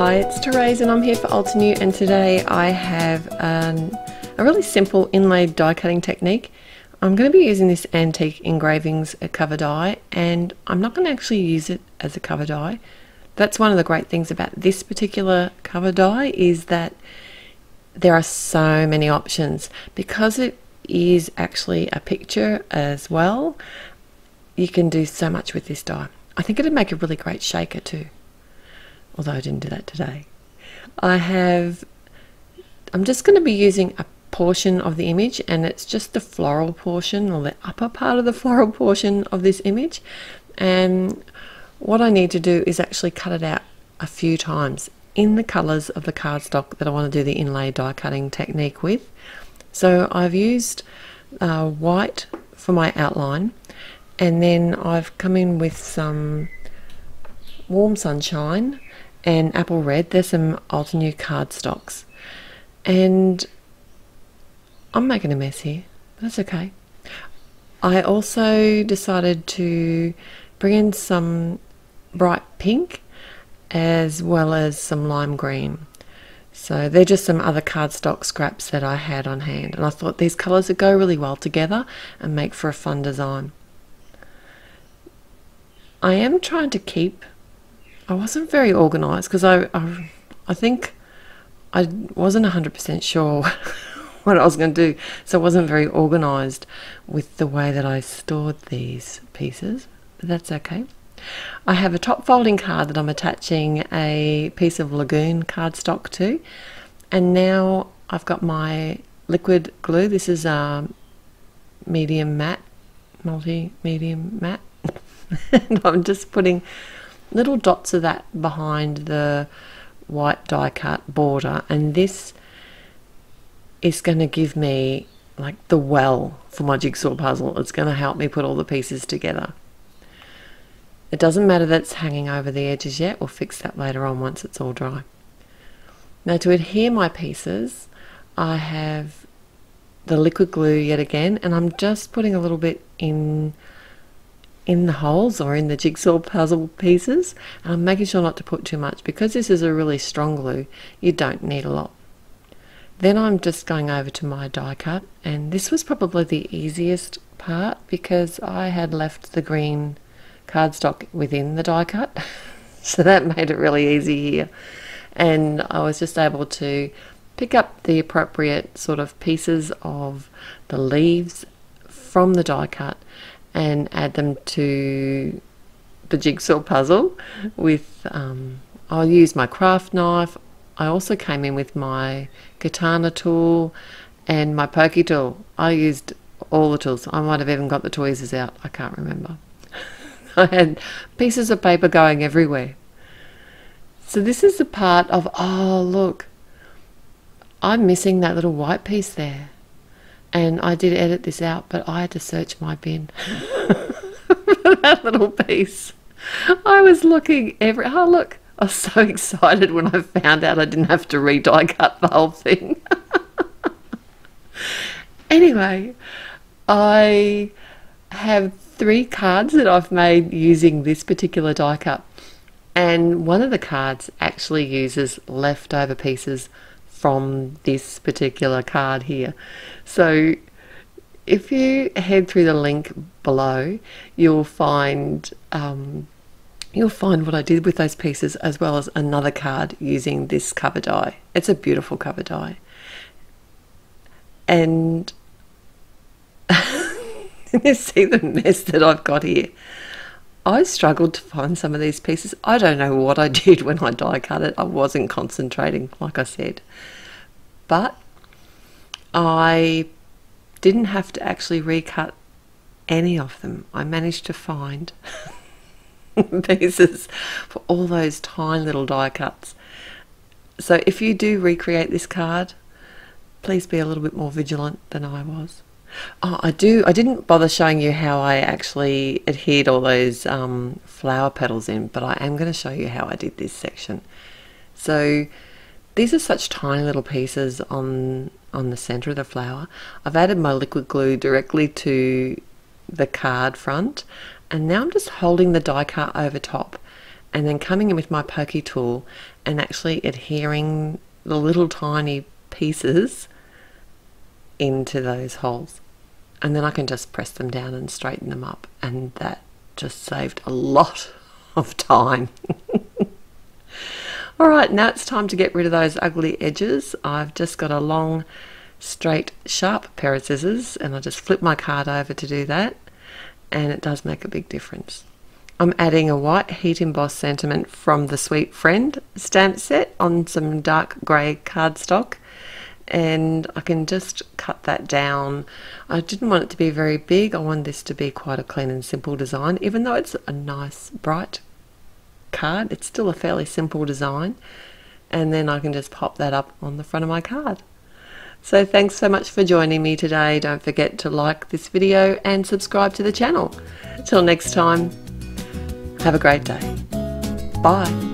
Hi, it's Therese and I'm here for Ultinew, and today I have a really simple inlaid die cutting technique. I'm going to be using this Antique Engravings Cover Die, and I'm not going to actually use it as a cover die. That's one of the great things about this particular cover die, is that there are so many options. Because it is actually a picture as well, you can do so much with this die. I think it'd make a really great shaker too, although I didn't do that today. I'm just going to be using a portion of the image, and it's just the floral portion, or the upper part of the floral portion of this image. And what I need to do is actually cut it out a few times in the colours of the cardstock that I want to do the inlay die cutting technique with. So I've used white for my outline, and then I've come in with some Warm Sunshine and Apple Red. There's some Ultinew cardstocks, and I'm making a mess here, but that's okay. I also decided to bring in some bright pink as well as some lime green. So they're just some other cardstock scraps that I had on hand, and I thought these colours would go really well together and make for a fun design. I am trying to keep, I wasn't very organised because I think I wasn't 100% sure what I was going to do, so I wasn't very organised with the way that I stored these pieces, but that's okay. I have a top folding card that I'm attaching a piece of Lagoon cardstock to, and now I've got my liquid glue. This is medium matte, multi-medium matte, and I'm just putting little dots of that behind the white die cut border, and this is going to give me like the well for my jigsaw puzzle. It's going to help me put all the pieces together. It doesn't matter that it's hanging over the edges yet, we'll fix that later on once it's all dry. Now, to adhere my pieces, I have the liquid glue yet again, and I'm just putting a little bit in the holes or in the jigsaw puzzle pieces, and I'm making sure not to put too much. Because this is a really strong glue, you don't need a lot. Then I'm just going over to my die cut, and this was probably the easiest part because I had left the green cardstock within the die cut, so that made it really easy here. And I was just able to pick up the appropriate sort of pieces of the leaves from the die cut and add them to the jigsaw puzzle with I'll use my craft knife. I also came in with my katana tool and my pokey tool. I used all the tools. I might have even got the tweezers out, I can't remember. I had pieces of paper going everywhere. So this is the part of, oh look, I'm missing that little white piece there. And I did edit this out, but I had to search my bin for that little piece. I was looking oh look, I was so excited when I found out I didn't have to re-die cut the whole thing. Anyway, I have 3 cards that I've made using this particular die cut, and one of the cards actually uses leftover pieces from this particular card here. So if you head through the link below, you'll find what I did with those pieces, as well as another card using this cover die. It's a beautiful cover die, and you see the mess that I've got here. I struggled to find some of these pieces. I don't know what I did when I die cut it. I wasn't concentrating, like I said. But I didn't have to actually recut any of them. I managed to find pieces for all those tiny little die cuts. So if you do recreate this card, please be a little bit more vigilant than I was. Oh, I didn't bother showing you how I actually adhered all those flower petals in, but I am going to show you how I did this section. So these are such tiny little pieces on the center of the flower. I've added my liquid glue directly to the card front, and now I'm just holding the die cut over top and then coming in with my pokey tool and actually adhering the little tiny pieces into those holes. And then I can just press them down and straighten them up, and that just saved a lot of time. Alright, now it's time to get rid of those ugly edges. I've just got a long, straight, sharp pair of scissors, and I just flip my card over to do that, and it does make a big difference. I'm adding a white heat embossed sentiment from the Sweet Friend stamp set on some dark grey cardstock, and I can just cut that down. I didn't want it to be very big. I wanted this to be quite a clean and simple design. Even though it's a nice bright card, it's still a fairly simple design, and then I can just pop that up on the front of my card. So thanks so much for joining me today. Don't forget to like this video and subscribe to the channel. Till next time, have a great day. Bye.